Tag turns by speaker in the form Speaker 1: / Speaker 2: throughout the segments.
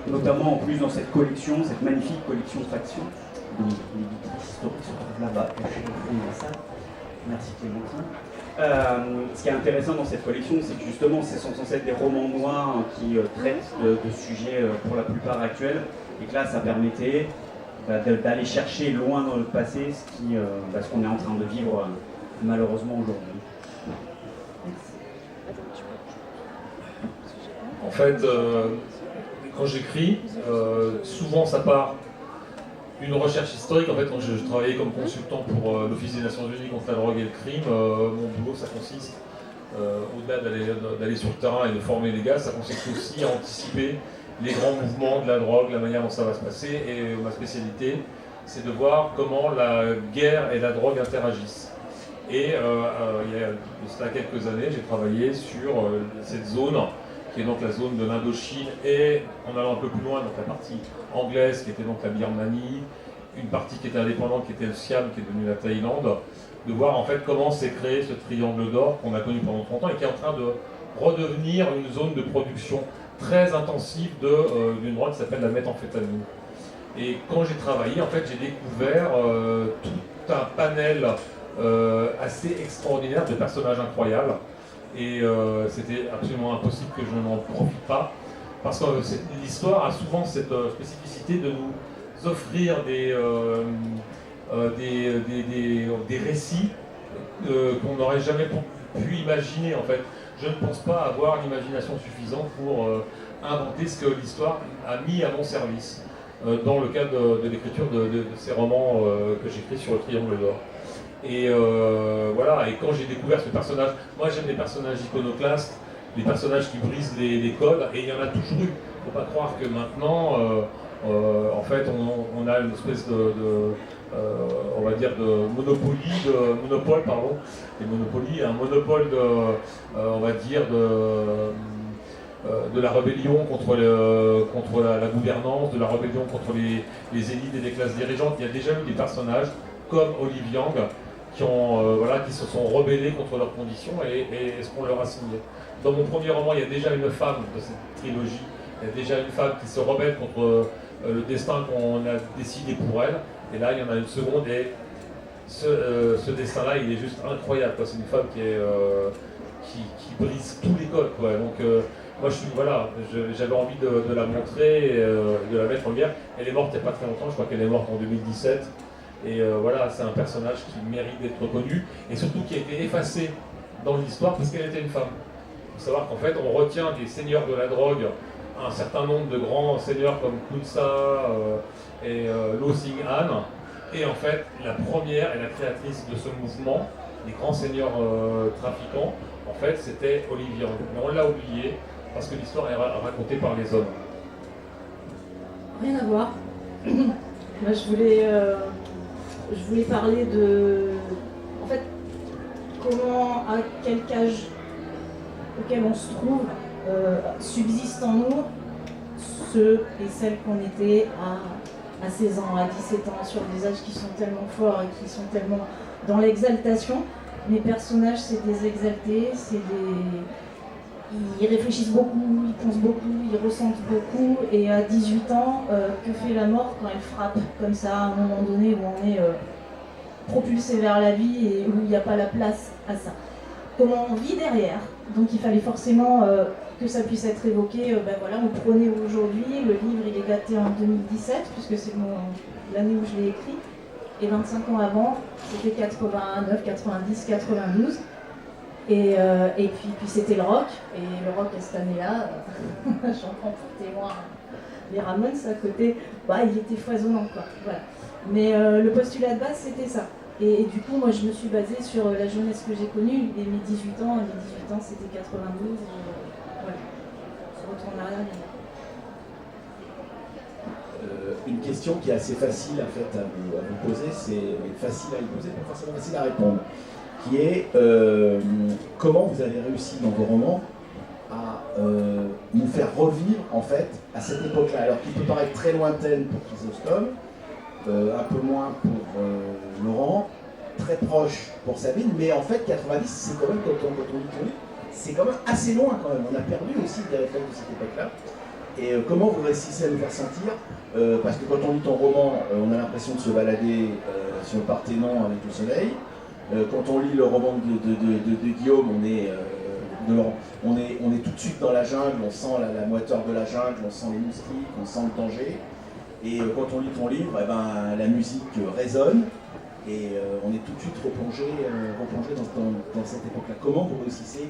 Speaker 1: notamment en plus dans cette collection, cette magnifique collection Faction, dont l'éditrice historique se trouve là-bas, cachée au fond de la salle. Merci Clémentine. Ce qui est intéressant dans cette collection, c'est que justement, ce sont censés être des romans noirs qui traitent de sujets pour la plupart actuels, et que là, ça permettait d'aller chercher loin dans le passé ce qu'on est en train de vivre malheureusement aujourd'hui.
Speaker 2: En fait, quand j'écris, souvent ça part d'une recherche historique. En fait, quand je travaillais comme consultant pour l'Office des Nations Unies contre la drogue et le crime, mon boulot, ça consiste, au-delà d'aller sur le terrain et de former les gars, ça consiste aussi à anticiper les grands mouvements de la drogue, la manière dont ça va se passer. Et ma spécialité, c'est de voir comment la guerre et la drogue interagissent. Et il y a de cela quelques années, j'ai travaillé sur cette zone, qui est donc la zone de l'Indochine, et en allant un peu plus loin, donc la partie anglaise, qui était donc la Birmanie, une partie qui était indépendante, qui était le Siam, qui est devenue la Thaïlande, de voir en fait comment s'est créé ce triangle d'or qu'on a connu pendant 30 ans et qui est en train de redevenir une zone de production très intensive d'une drogue qui s'appelle la méthamphétamine. Et quand j'ai travaillé, en fait, j'ai découvert tout un panel assez extraordinaire de personnages incroyables. Et c'était absolument impossible que je n'en profite pas, parce que l'histoire a souvent cette spécificité de nous offrir des récits qu'on n'aurait jamais pu imaginer. En fait, je ne pense pas avoir l'imagination suffisante pour inventer ce que l'histoire a mis à mon service dans le cadre de l'écriture de ces romans que j'écris sur le Triangle d'Or. Et voilà, et quand j'ai découvert ce personnage, moi j'aime les personnages iconoclastes, les personnages qui brisent les codes, et il y en a toujours eu. Il ne faut pas croire que maintenant, en fait, on a une espèce on va dire de monopole, pardon, un monopole on va dire de la rébellion contre la gouvernance, de la rébellion contre les élites et les classes dirigeantes. Il y a déjà eu des personnages comme Olive Yang qui se sont rebellés contre leurs conditions et ce qu'on leur a signé. Dans mon premier roman, il y a déjà une femme de cette trilogie, il y a déjà une femme qui se rebelle contre le destin qu'on a décidé pour elle, et là il y en a une seconde, et ce destin-là, il est juste incroyable. C'est une femme qui brise tous les codes, quoi. Donc moi j'avais envie de la montrer, de la mettre en lumière. Elle est morte il n'y a pas très longtemps, je crois qu'elle est morte en 2017. Et voilà, c'est un personnage qui mérite d'être reconnu, et surtout qui a été effacé dans l'histoire parce qu'elle était une femme. Il faut savoir qu'en fait, on retient des seigneurs de la drogue, un certain nombre de grands seigneurs comme Kunsa et Lo Sing Han, et en fait, la première et la créatrice de ce mouvement, les grands seigneurs trafiquants, en fait, c'était Olive Yang. Mais on l'a oublié parce que l'histoire est racontée par les hommes.
Speaker 3: Rien à voir. Moi, je voulais parler de, en fait, comment, à quel âge auquel on se trouve, subsistent en nous ceux et celles qu'on était à 16 ans, à 17 ans, sur des âges qui sont tellement forts et qui sont tellement dans l'exaltation. Mes personnages, c'est des exaltés, ils réfléchissent beaucoup, ils pensent beaucoup, ils ressentent beaucoup, et à 18 ans, que fait la mort quand elle frappe comme ça, à un moment donné où on est propulsé vers la vie et où il n'y a pas la place à ça. Comment on vit derrière, donc il fallait forcément que ça puisse être évoqué. Voilà, on prenait aujourd'hui, le livre il est daté en 2017, puisque c'est l'année où je l'ai écrit, et 25 ans avant, c'était 89, 90, 92. Et puis c'était le rock, et le rock à cette année-là, j'en prends pour témoin les Ramones à côté, il était foisonnant, quoi. Voilà. Mais le postulat de base c'était ça. Et du coup, moi je me suis basée sur la jeunesse que j'ai connue, et mes 18 ans, c'était 92, voilà. Je retourne à rien.
Speaker 4: Une question qui est assez facile en fait, à vous poser, c'est facile à y poser, pas forcément facile à répondre, qui est comment vous avez réussi dans vos romans à nous faire revivre en fait à cette époque-là, alors qu'il peut paraître très lointaine pour Chrysostome, un peu moins pour Laurent, très proche pour Sabine, mais en fait 90 c'est quand même, quand on dit c'est quand même assez loin quand même, on a perdu aussi des réflexes de cette époque-là. Et comment vous réussissez à nous faire sentir parce que quand on lit ton roman, on a l'impression de se balader sur le Parthénon avec le soleil. Quand on lit le roman de Guillaume, on est tout de suite dans la jungle, on sent la moiteur de la jungle, on sent les moustiques, on sent le danger. Et quand on lit ton livre, eh ben, la musique résonne et on est tout de suite replongé dans cette époque-là. Comment vous réussissez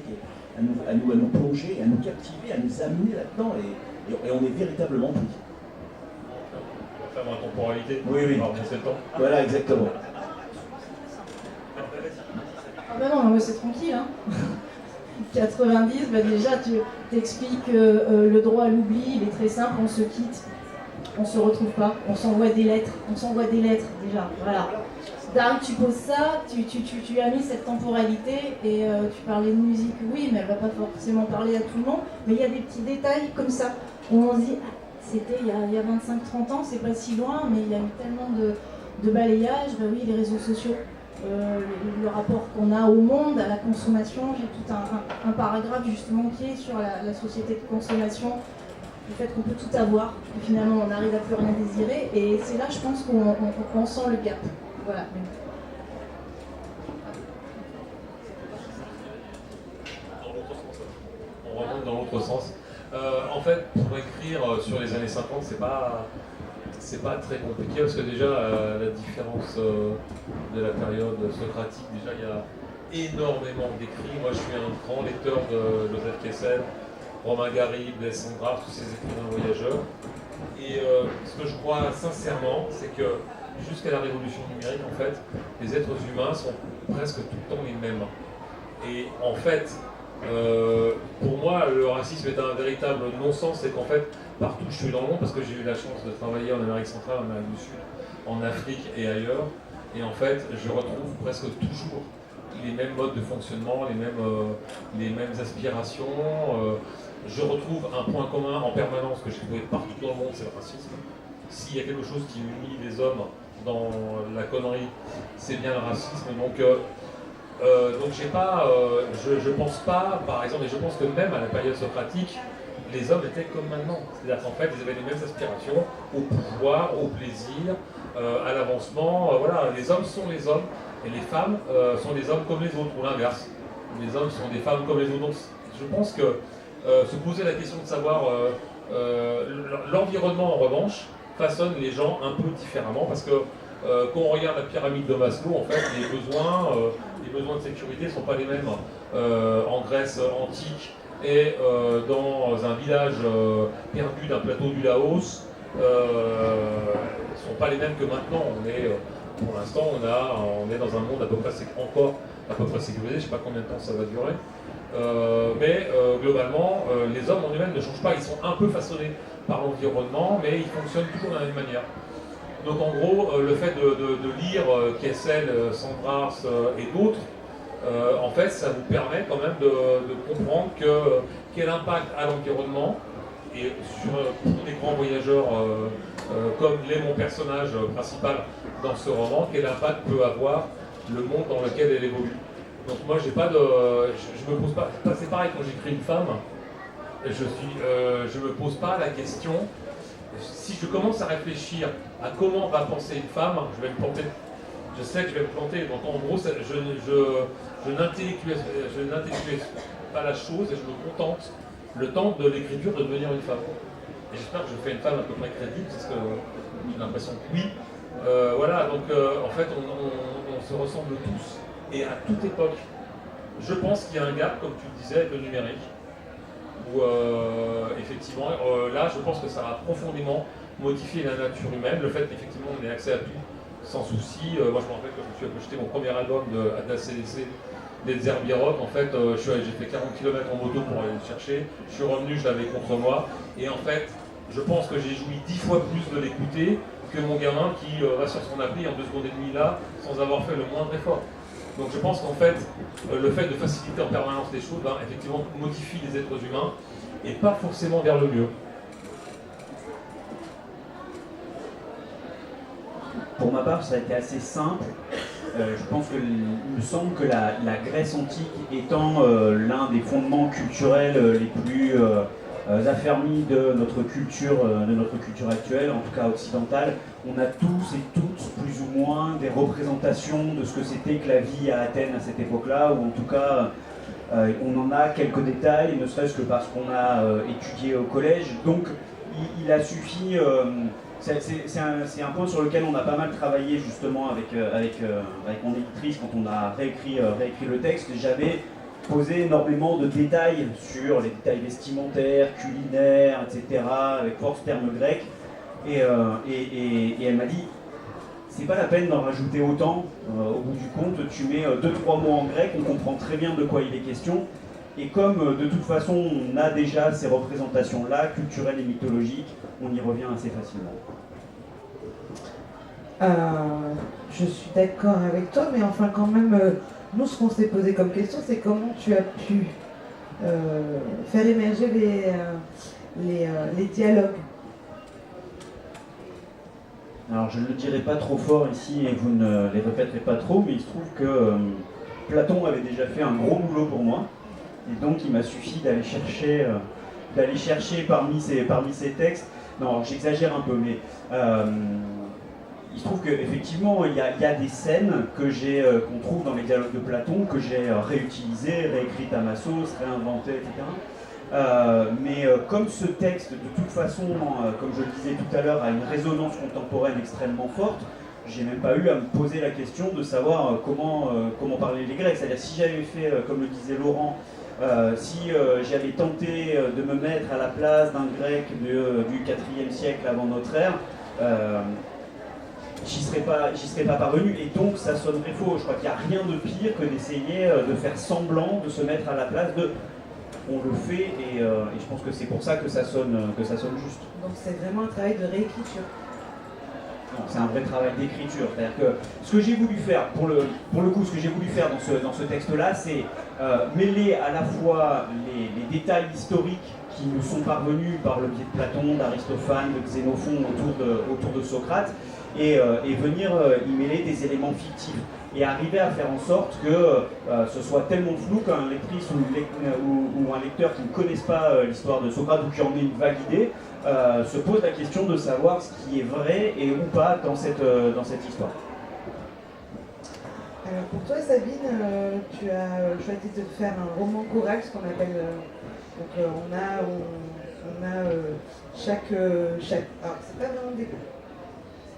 Speaker 4: à nous plonger, à nous captiver, à nous amener là-dedans et on est véritablement pris.
Speaker 2: On va faire ma temporalité.
Speaker 4: Oui.
Speaker 2: On va remonter le temps.
Speaker 4: Voilà, exactement.
Speaker 3: Ah bah non, mais c'est tranquille. Hein. 90, bah déjà tu t'expliques que le droit à l'oubli, il est très simple, on se quitte, on se retrouve pas, on s'envoie des lettres déjà, voilà. Dark, tu poses ça, tu as mis cette temporalité et tu parlais de musique, oui, mais elle va pas forcément parler à tout le monde, mais il y a des petits détails comme ça, où on se dit, ah, c'était il y a 25-30 ans, c'est pas si loin, mais il y a eu tellement de balayage, bah oui, les réseaux sociaux. Le rapport qu'on a au monde, à la consommation, j'ai tout un paragraphe justement qui est sur la société de consommation, le fait qu'on peut tout avoir, que finalement on n'arrive à plus rien désirer, et c'est là je pense qu'on sent le gap. Voilà.
Speaker 2: On remonte dans l'autre sens. En fait, pour écrire sur les années 50, c'est pas très compliqué parce que déjà la différence de la période socratique, déjà il y a énormément d'écrits. Moi je suis un grand lecteur de Joseph Kessel, Romain Gary, Blaise Cendrars, tous ces écrivains voyageurs. Et ce que je crois sincèrement, c'est que jusqu'à la révolution numérique, en fait, les êtres humains sont presque tout le temps les mêmes. Et en fait, pour moi, le racisme est un véritable non-sens, c'est qu'en fait, partout où je suis dans le monde, parce que j'ai eu la chance de travailler en Amérique centrale, en Amérique du Sud, en Afrique et ailleurs, et en fait, je retrouve presque toujours les mêmes modes de fonctionnement, les mêmes aspirations. Je retrouve un point commun en permanence que j'ai trouvé partout dans le monde, c'est le racisme. S'il y a quelque chose qui unit les hommes dans la connerie, c'est bien le racisme. Donc je pense pas, par exemple, et je pense que même à la période socratique, les hommes étaient comme maintenant. C'est-à-dire qu'en fait, ils avaient les mêmes aspirations au pouvoir, au plaisir, à l'avancement. Voilà, les hommes sont les hommes et les femmes sont des hommes comme les autres, ou l'inverse. Les hommes sont des femmes comme les autres. Donc, je pense que se poser la question de savoir l'environnement, en revanche, façonne les gens un peu différemment parce que quand on regarde la pyramide de Maslow, en fait, les besoins de sécurité ne sont pas les mêmes en Grèce antique et dans un village perdu d'un plateau du Laos, ne sont pas les mêmes que maintenant. Pour l'instant, on est dans un monde encore à peu près sécurisé, je ne sais pas combien de temps ça va durer. Mais globalement, les hommes en eux-mêmes ne changent pas, ils sont un peu façonnés par l'environnement, mais ils fonctionnent toujours de la même manière. Donc en gros, le fait de lire Kessel, Cendrars et d'autres, en fait, ça vous permet quand même de comprendre quel impact a l'environnement, et sur tous les grands voyageurs, comme l'est mon personnage principal dans ce roman, quel impact peut avoir le monde dans lequel elle évolue. Donc moi, j'ai pas de, je me pose pas. C'est pareil quand j'écris une femme. Je me pose pas la question. Si je commence à réfléchir à comment va penser une femme, je vais me planter. Je sais que je vais me planter. Donc en gros, je n'intellectualise pas la chose et je me contente le temps de l'écriture de devenir une femme. Et j'espère que je fais une femme à peu près crédible, parce que j'ai l'impression que oui. Voilà. Donc en fait, on se ressemble tous. Et à toute époque, je pense qu'il y a un gap, comme tu le disais, avec le numérique, où effectivement, là, je pense que ça va profondément modifier la nature humaine, le fait qu'effectivement on ait accès à tout sans souci. Moi, je me rappelle quand je me suis acheté mon premier album d'ACDC, des Zerbirock, en fait, j'ai fait 40 km en moto pour aller le chercher, je suis revenu, je l'avais contre moi, et en fait, je pense que j'ai joui 10 fois plus de l'écouter que mon gamin qui va sur son appli en 2 secondes et demie là, sans avoir fait le moindre effort. Donc je pense qu'en fait, le fait de faciliter en permanence les choses, effectivement, modifie les êtres humains, et pas forcément vers le mieux.
Speaker 1: Pour ma part, ça a été assez simple. Je pense il me semble que la Grèce antique étant l'un des fondements culturels les plus affermis de notre culture actuelle, en tout cas occidentale. On a tous et toutes plus ou moins des représentations de ce que c'était que la vie à Athènes à cette époque-là, ou en tout cas on en a quelques détails, ne serait-ce que parce qu'on a étudié au collège. Donc il a suffi, c'est un point sur lequel on a pas mal travaillé justement avec mon éditrice quand on a réécrit le texte. J'avais posé énormément de détails sur les détails vestimentaires, culinaires, etc., avec force termes grecs. Et elle m'a dit, c'est pas la peine d'en rajouter autant, au bout du compte, tu mets 2-3 mots en grec, on comprend très bien de quoi il est question. Et comme de toute façon on a déjà ces représentations-là, culturelles et mythologiques, on y revient assez facilement.
Speaker 5: Je suis d'accord avec toi, mais enfin quand même, nous ce qu'on s'est posé comme question, c'est comment tu as pu faire émerger les dialogues.
Speaker 1: Alors je ne le dirai pas trop fort ici et vous ne les répéterez pas trop, mais il se trouve que Platon avait déjà fait un gros boulot pour moi, et donc il m'a suffi d'aller chercher parmi ces textes. Non, j'exagère un peu, mais il se trouve qu'effectivement il y a des scènes qu'on trouve dans les dialogues de Platon, que j'ai réutilisées, réécrites à ma sauce, réinventées, etc. Mais comme ce texte, de toute façon, comme je le disais tout à l'heure, a une résonance contemporaine extrêmement forte, j'ai même pas eu à me poser la question de savoir comment parler les Grecs. C'est-à-dire si j'avais fait, comme le disait Laurent, si j'avais tenté de me mettre à la place d'un Grec du IVe siècle avant notre ère, j'y serais pas parvenu, et donc ça sonnerait faux. Je crois qu'il n'y a rien de pire que d'essayer de faire semblant de se mettre à la place de... On le fait, et je pense que c'est pour ça que ça sonne juste.
Speaker 5: Donc c'est vraiment un travail de réécriture.
Speaker 1: Non, c'est un vrai travail d'écriture. C'est-à-dire que ce que j'ai voulu faire, pour le coup, ce que j'ai voulu faire dans ce texte-là, c'est mêler à la fois les détails historiques qui nous sont parvenus par le biais de Platon, d'Aristophane, de Xénophon autour de Socrate, et venir y mêler des éléments fictifs. Et arriver à faire en sorte que ce soit tellement flou qu'un lectrice ou un lecteur qui ne connaisse pas l'histoire de Socrate ou qui en ait une vague idée se pose la question de savoir ce qui est vrai et ou pas dans cette histoire.
Speaker 5: Alors pour toi Sabine, tu as choisi de faire un roman choral, ce qu'on appelle... donc on a chaque... Alors c'est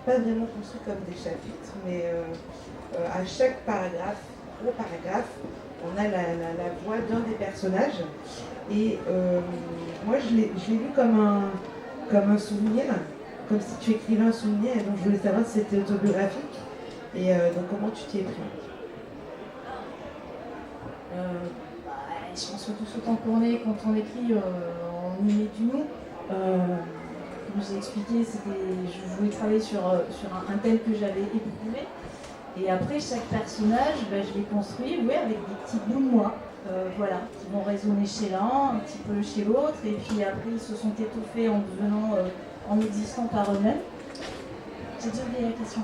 Speaker 5: pas vraiment construit comme des chapitres, mais... à chaque gros paragraphe, on a la voix d'un des personnages. Et moi, je l'ai lu comme un souvenir, comme si tu écrivais un souvenir. Et donc, je voulais savoir si c'était autobiographique. Et donc, comment tu t'y es pris?
Speaker 3: Je pense que tout ce temps qu'on est, quand on écrit, on y met du nous. Comme j'ai expliqué, je voulais travailler sur un thème que j'avais éprouvé. Et après, chaque personnage, je l'ai construit avec des petits bouts de moi, qui vont résonner chez l'un, un petit peu chez l'autre, et puis après, ils se sont étoffés en existant par eux-mêmes. J'ai déjà oublié la question.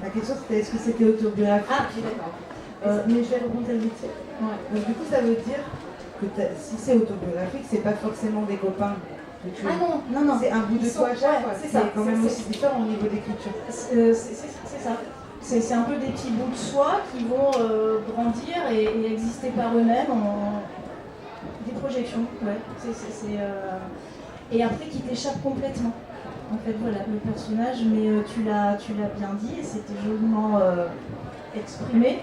Speaker 5: La question, c'était est-ce que c'était autobiographique?
Speaker 3: Ah, ok, d'accord.
Speaker 5: Mais je vais rebondir vite fait. Ouais. Donc du coup, ça veut dire que si c'est autobiographique, c'est pas forcément des copains.
Speaker 3: Ah non.
Speaker 5: C'est un bout de toi à chaque fois.
Speaker 3: C'est ça.
Speaker 5: Quand même aussi différent au niveau d'écriture.
Speaker 3: C'est ça. C'est un peu des petits bouts de soi qui vont grandir et exister par eux-mêmes en des projections. Ouais. Et après qui t'échappent complètement. En fait, voilà, le personnage, mais tu l'as bien dit, et c'était joliment exprimé.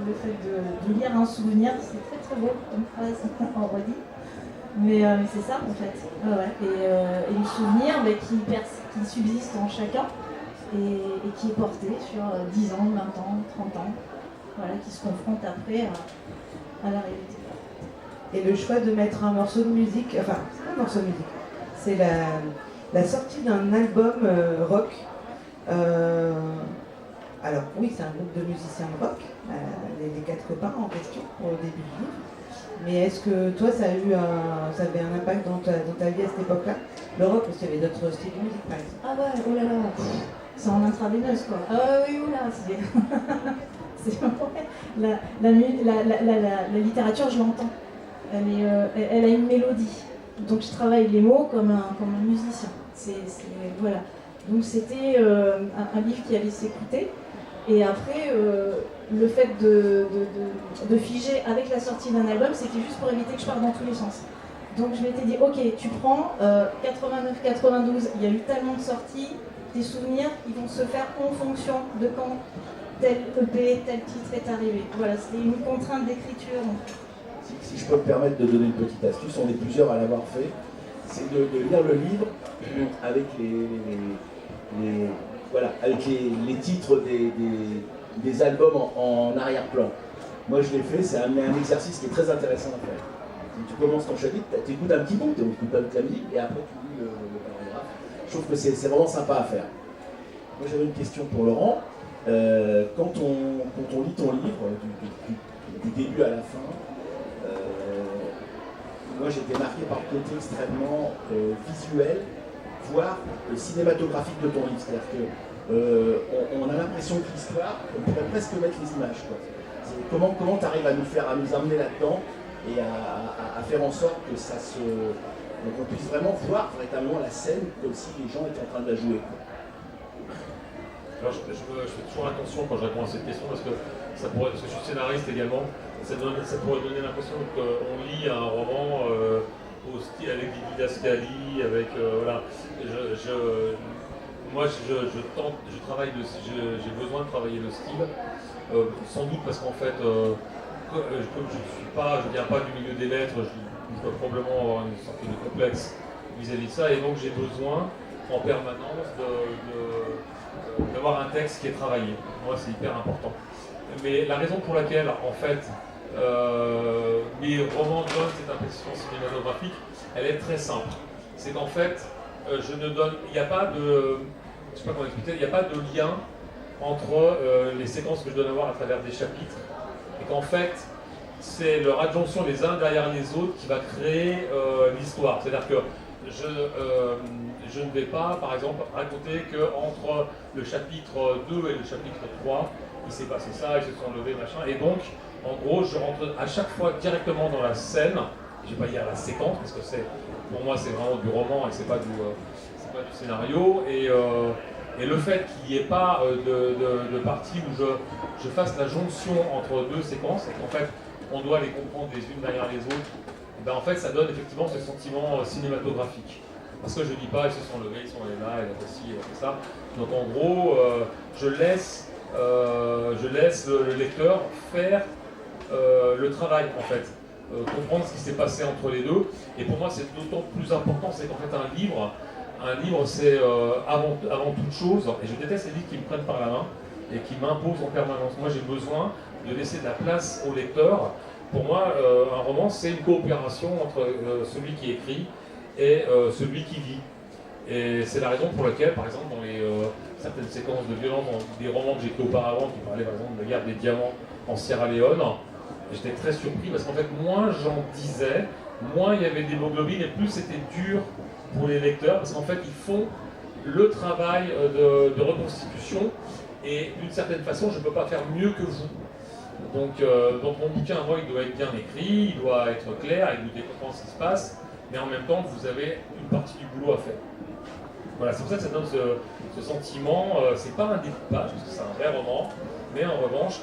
Speaker 3: Le fait de lire un souvenir, c'est très très beau comme phrase, on redit. Mais c'est ça en fait. Et le souvenir qui subsiste en chacun et qui est porté sur 10 ans, 20 ans, 30 ans, qui se confronte après à la réalité.
Speaker 5: Et le choix de mettre un morceau de musique, enfin, c'est pas un morceau de musique, c'est la sortie d'un album rock. Alors oui, c'est un groupe de musiciens de rock, les 4 copains en question au début du livre. Mais est-ce que toi, ça avait un impact dans ta vie à cette époque-là? Le rock, parce qu'il y avait d'autres styles de musique, par exemple.
Speaker 3: Ah ouais, oh là là, c'est en intraveineuse, quoi. Ah oui, oula, la littérature, je l'entends. Elle a une mélodie. Donc je travaille les mots comme un musicien. Voilà. Donc c'était un livre qui allait s'écouter. Et après, le fait de figer avec la sortie d'un album, c'était juste pour éviter que je parte dans tous les sens. Donc je m'étais dit, ok, tu prends 89-92, il y a eu tellement de sorties, tes souvenirs, ils vont se faire en fonction de quand tel EP, tel titre est arrivé. Voilà, c'était une contrainte d'écriture.
Speaker 4: Si je peux me permettre de donner une petite astuce, on est plusieurs à l'avoir fait, c'est de lire le livre avec les titres des albums en arrière-plan. Moi je l'ai fait, c'est un exercice qui est très intéressant à faire. Tu commences ton chapitre, tu écoutes un petit bout, tu écoutes avec la musique, et après tu lis le paragraphe. Je trouve que c'est vraiment sympa à faire. Moi j'avais une question pour Laurent. Quand on lit ton livre, du début à la fin, moi j'étais marqué par le côté extrêmement visuel, voire cinématographique de ton livre. C'est-à-dire qu'on a l'impression que l'histoire, on pourrait presque mettre les images. Quoi. Comment tu arrives à nous amener là-dedans et à faire en sorte que donc on puisse vraiment voir véritablement la scène comme si les gens étaient en train de la jouer. Quoi.
Speaker 2: Alors je fais toujours attention quand je réponds à cette question parce que parce que je suis scénariste également, ça pourrait donner l'impression qu'on lit un roman au style avec des didascalies, avec voilà. Moi je travaille j'ai besoin de travailler le style, sans doute parce qu'en fait comme je viens pas du milieu des lettres, je dois probablement avoir une sorte de complexe vis-à-vis de ça, et donc j'ai besoin en permanence d'avoir un texte qui est travaillé. Moi, c'est hyper important. Mais la raison pour laquelle, en fait, mes romans donnent cette impression cinématographique, elle est très simple. C'est qu'en fait, il n'y a pas de, je sais pas comment expliquer, il n'y a pas de lien entre les séquences que je donne à voir à travers des chapitres, et qu'en fait, c'est leur adjonction les uns derrière les autres qui va créer l'histoire. C'est-à-dire que je ne vais pas, par exemple, raconter qu'entre le chapitre 2 et le chapitre 3, il s'est passé ça, ils se sont levés, machin. Et donc, en gros, je rentre à chaque fois directement dans la scène. Je ne vais pas dire la séquence, parce que pour moi, c'est vraiment du roman et c'est pas du scénario. Et le fait qu'il n'y ait pas de partie où je fasse la jonction entre deux séquences, et qu'en fait, on doit les comprendre les unes derrière les autres, et ben en fait, ça donne effectivement ce sentiment cinématographique. Parce que je ne dis pas, ils se sont levés, ils sont allés là, il a fait ci, il a fait ça. Donc en gros, je laisse le lecteur faire le travail, en fait. Comprendre ce qui s'est passé entre les deux. Et pour moi, c'est d'autant plus important, c'est qu'en fait, un livre, c'est avant toute chose, et je déteste les livres qui me prennent par la main et qui m'imposent en permanence. Moi, j'ai besoin de laisser de la place au lecteur. Pour moi, un roman, c'est une coopération entre celui qui écrit et celui qui lit. Et c'est la raison pour laquelle, par exemple, dans certaines séquences de violence, dans des romans que j'ai écrits auparavant, qui parlaient par exemple de la guerre des diamants en Sierra Leone, j'étais très surpris parce qu'en fait, moins j'en disais, moins il y avait d'hémoglobine et plus c'était dur pour les lecteurs, parce qu'en fait, ils font le travail de reconstitution, et d'une certaine façon, je ne peux pas faire mieux que vous. Donc mon bouquin, moi, il doit être bien écrit, il doit être clair, il vous décompte ce qui se passe, mais en même temps, vous avez une partie du boulot à faire. Voilà, c'est pour ça que ça donne ce sentiment, c'est pas un découpage, parce que c'est un vrai roman, mais en revanche,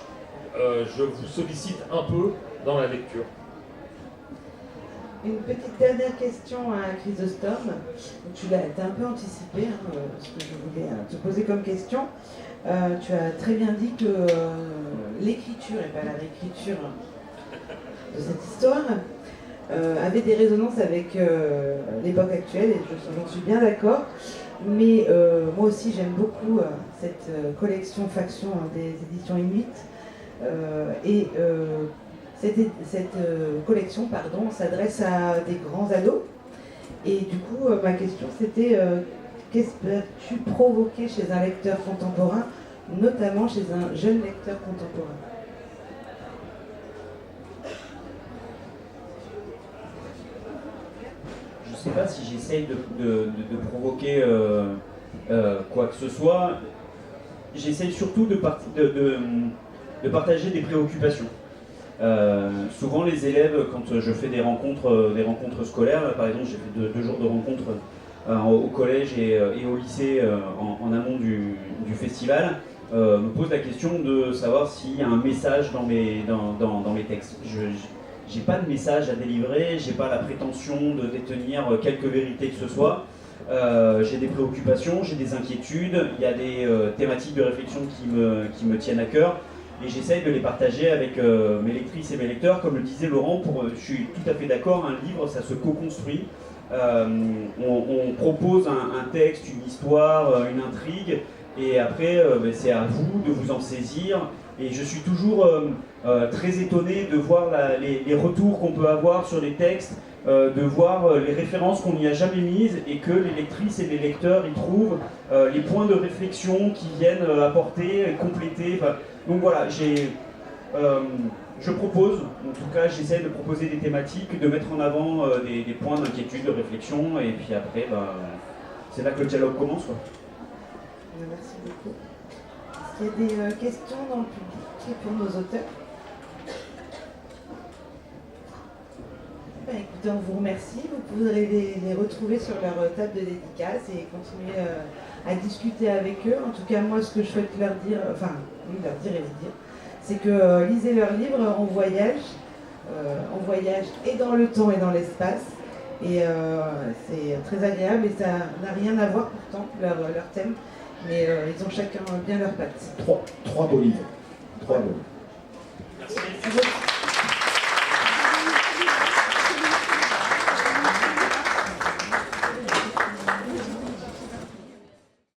Speaker 2: je vous sollicite un peu dans la lecture.
Speaker 5: Une petite dernière question à Chrysostome. Tu l'as un peu anticipé, ce que je voulais te poser comme question. Tu as très bien dit que l'écriture, et pas la réécriture de cette histoire, avait des résonances avec l'époque actuelle, et j'en suis bien d'accord. Mais moi aussi, j'aime beaucoup cette collection Faction des éditions Inuit. Cette collection s'adresse à des grands ados. Et du coup, ma question c'était qu'est-ce que tu provoqué chez un lecteur contemporain, notamment chez un jeune lecteur contemporain?
Speaker 1: Je ne sais pas si j'essaye de provoquer quoi que ce soit. J'essaye surtout de partager des préoccupations. Souvent les élèves, quand je fais des rencontres scolaires, par exemple j'ai fait 2 jours de rencontres au collège et au lycée en amont du festival, me posent la question de savoir s'il y a un message dans mes textes. J'ai pas de message à délivrer, j'ai pas la prétention de détenir quelque vérité que ce soit. J'ai des préoccupations, j'ai des inquiétudes, il y a des thématiques de réflexion qui me tiennent à cœur et j'essaye de les partager avec mes lectrices et mes lecteurs. Comme le disait Laurent, je suis tout à fait d'accord, un livre ça se co-construit. On propose un texte, une histoire, une intrigue et après c'est à vous de vous en saisir. Et je suis toujours très étonné de voir les retours qu'on peut avoir sur les textes, de voir les références qu'on n'y a jamais mises et que les lectrices et les lecteurs y trouvent les points de réflexion qui viennent apporter, compléter. Donc voilà, je propose, en tout cas j'essaie de proposer des thématiques, de mettre en avant des points d'inquiétude, de réflexion, et puis après, c'est là que le dialogue commence, quoi.
Speaker 5: Merci beaucoup. Est-ce qu'il y a des questions dans le public pour nos auteurs? Écoutez, on vous remercie. Vous pourrez les retrouver sur leur table de dédicace et continuer à discuter avec eux. En tout cas, moi, ce que je souhaite leur dire, c'est que lisez leurs livres, on voyage et dans le temps et dans l'espace. Et c'est très agréable et ça n'a rien à voir pourtant, leur thème. Mais ils ont chacun bien leur patte.
Speaker 4: 3 beaux livres. 3 beaux.
Speaker 1: Merci.